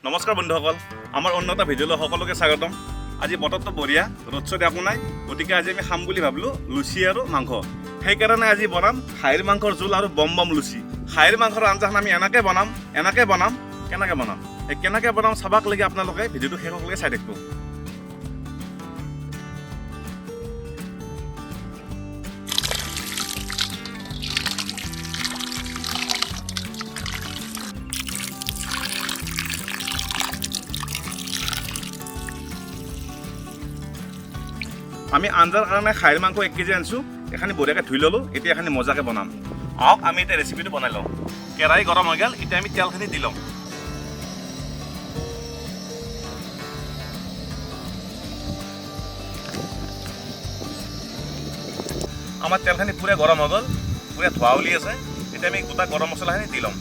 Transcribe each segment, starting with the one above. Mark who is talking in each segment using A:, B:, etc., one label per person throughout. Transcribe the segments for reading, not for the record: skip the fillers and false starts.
A: নমস্কাৰ বন্ধুসকল, আমাৰ অন্য এটা ভিডিঅ'লৈ সকলোকে স্বাগতম। আজি বতৰটো বঢ়িয়া, ৰ'দ চ'দ একো নাই, গতিকে আজি আমি খাম বুলি ভাবিলোঁ লুচি আৰু মাংস। সেইকাৰণে আজি বনাম খাহীৰ মাংসৰ জোল আৰু বম বম লুচি। খাহীৰ মাংসৰ আঞ্জাখন আমি কেনেকৈ বনাম চাবাক লাগি আপোনালোকে ভিডিঅ'টো শেষলৈকে চাই থাকিব। আমি আঞ্জাৰ কাৰণে খাহীৰ মাংস 1 কেজি আনিছোঁ। এখানি বঢ়িয়াকৈ ধুই ল'লোঁ, এতিয়া এখানি মজাকৈ বনাম। আহক আমি এতিয়া ৰেচিপিটো বনাই লওঁ। কেৰাহী গৰম হৈ গ'ল, এতিয়া আমি তেলখিনি দি লওঁ। আমাৰ তেলখিনি পুৰা গৰম হৈ গ'ল, পুৰা ধোঁৱা ওলি আছে। এতিয়া আমি গোটা গৰম মছলাখিনি দি ল'ম।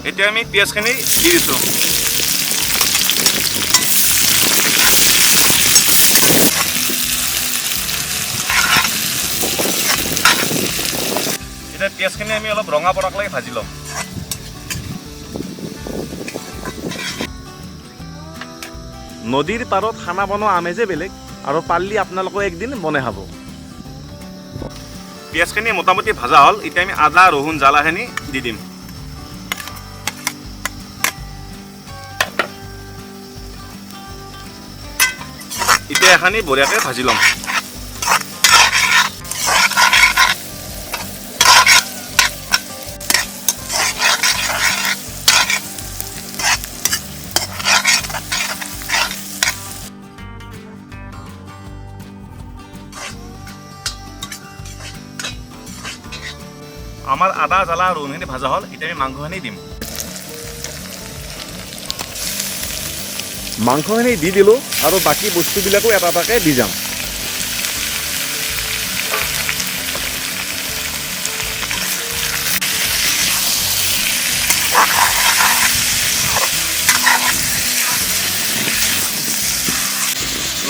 A: এতিয়া আমি পিঁয়াজখিনি দি দিছোঁ। এতিয়া পিঁয়াজখিনি আমি অলপ ৰঙা পৰাকলৈকে ভাজি ল'ম। নদীৰ পাৰত খানা বনোৱা আমেজে বেলেগ, আৰু পাৰিলে আপোনালোকে একদিন বনাই খাব। পিঁয়াজখিনি মোটামুটি ভাজা হ'ল, এতিয়া আমি আদা ৰহুন জ্বালাখিনি দি দিম। এতিয়া এখানি বঢ়িয়াকৈ ভাজি ল'ম। আমাৰ আদা জ্বালা ৰহুনখিনি ভাজা হ'ল, এতিয়া আমি মাংসখিনি দিম। মাংসখিনি দি দিলোঁ আৰু বাকী বস্তুবিলাকো এটা এটাকৈ দি যাম।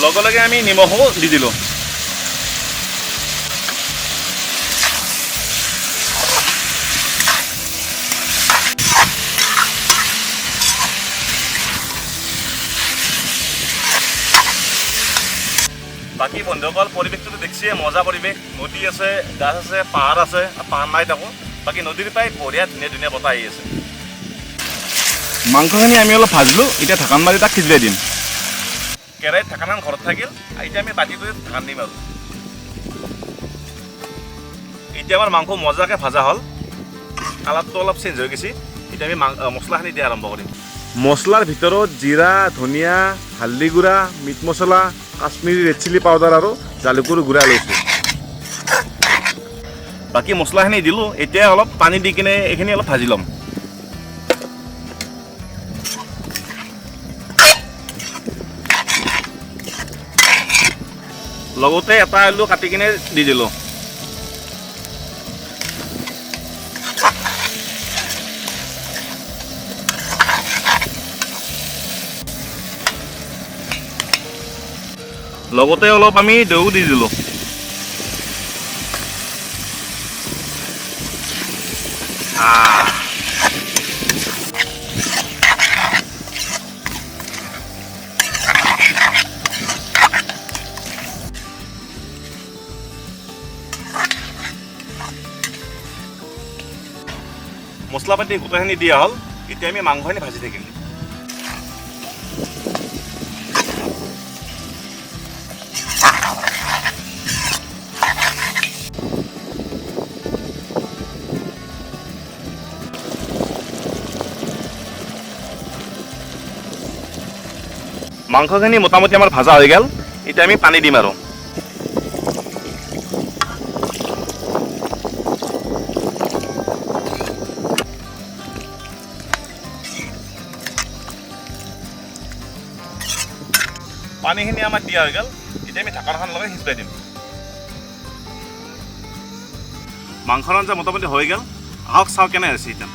A: লগে লগে আমি নিমখো দি দিলোঁ। বাকী বন্ধুসকল, পৰিৱেশটোতো দেখিছে, মজা পৰিৱেশ। নদী আছে, গাছ আছে, পাহাৰ আছে, পাহাৰ নাই থাকোঁ। বাকী নদীৰ পৰাই বঢ়িয়া ধুনীয়া ধুনীয়া বতাহ আহি আছে। মাংসখিনি আমি অলপ ভাজিলোঁ, এতিয়া ঢাকন মাৰি তাক সিজুৱাই দিম। কেৰাহীত ঢাকনখন ঘৰত থাকিল, এতিয়া আমি বাতিটোত ঢাকন দিম আৰু। এতিয়া আমাৰ মাংস মজাকৈ ভাজা হ'ল, কালাৰটো অলপ চেঞ্জ হৈ গৈছে। এতিয়া আমি মছলাখিনি দিয়া আৰম্ভ কৰিম। মছলাৰ ভিতৰত জিৰা, ধনিয়া, হালধি গুড়া, মিট মছলা, কাশ্মীৰী ৰেড চিলি পাউডাৰ আৰু জালুকৰ গুড়া লৈছোঁ। বাকী মছলাখিনি দিলোঁ, এতিয়া অলপ পানী দি কিনে এইখিনি অলপ ভাজি ল'ম। লগতে এটা আলু কাটি কিনে দি দিলোঁ। লগতে অলপ আমি দৈও দি দিলোঁ। মছলা পাতি গোটেইখিনি দিয়া হ'ল, এতিয়া আমি মাংসখিনি ভাজি থাকিম। মাংসখিনি মোটামুটি আমাৰ ভাজা হৈ গ'ল, এতিয়া আমি পানী দিম আৰু। পানীখিনি আমাৰ দিয়া হৈ গ'ল, এতিয়া আমি ঢাকনখন লগাই সিজুৱাই দিম। মাংসৰ আঞ্জা মোটামুটি হৈ গ'ল, আহক চাওঁ কেনে হৈছে এতিয়া।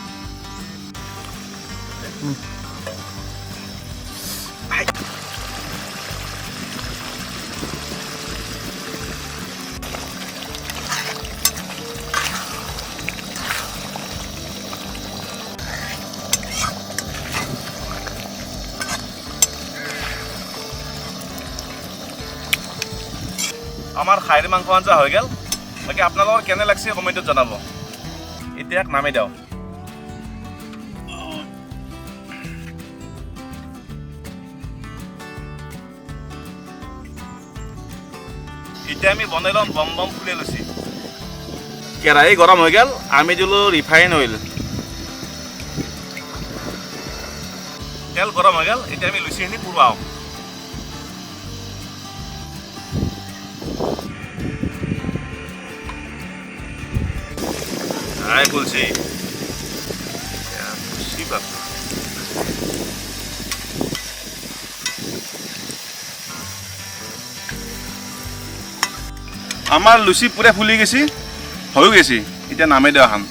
A: আমাৰ খাহীৰ মাংস আঞ্জা হৈ গ'ল। বাকী আপোনালোকৰ কেনে লাগছে কমেণ্টত জনাব। এতিয়া নামি দিওঁ। এতিয়া আমি বনাই লম বম বম ফুলে লুচি। কেৰাহী গৰম হৈ গ'ল, আমি দিলোঁ ৰিফাইন অইল। তেল গৰম হৈ গ'ল, এতিয়া আমি লুচিখিনি পুৰাওঁ। আই ফুলছি লুচি বাপ। আমাৰ লুচি পুৰা ফুলি গেছি, হৈ গেছি। এতিয়া নামাই দিওঁ এখন।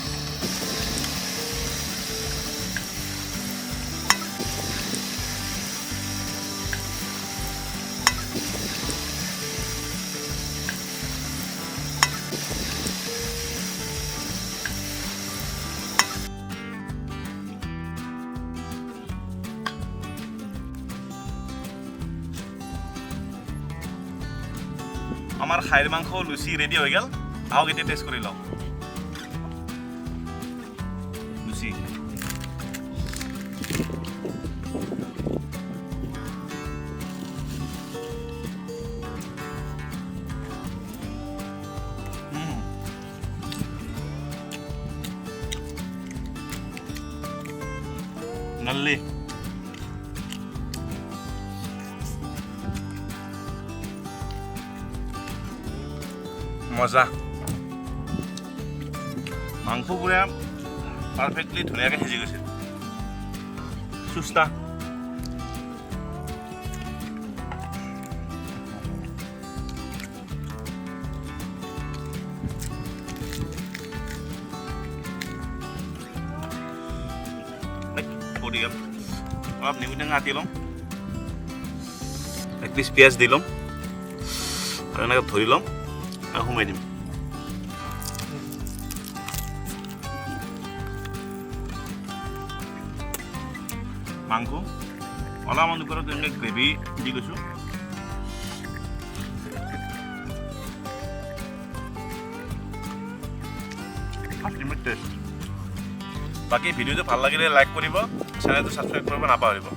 A: আমাৰ খাহীৰ মাংস লুচি ৰেডি হৈ গ'ল। আহক এতিয়া টেষ্ট কৰি লওঁ লুচি। নল্লি মজা। মাংস পুৰা পাৰফেক্টলি ধুনীয়াকৈ সিজি গৈছে। চুস্তা অলপ নেমু টেঙা কাটি ল'ম, এক পিচ পিঁয়াজ দি ল'ম আৰু এনেকৈ ধৰি ল'ম আৰু সোমাই দিম। মাংস অলপমান ওপৰত এনেকৈ গ্ৰেভি দি গৈছোঁ। Ultimate test. বাকী ভিডিঅ'টো ভাল লাগিলে লাইক কৰিব, চেনেলটো ছাবস্ক্ৰাইব কৰিব নাপাহৰিব।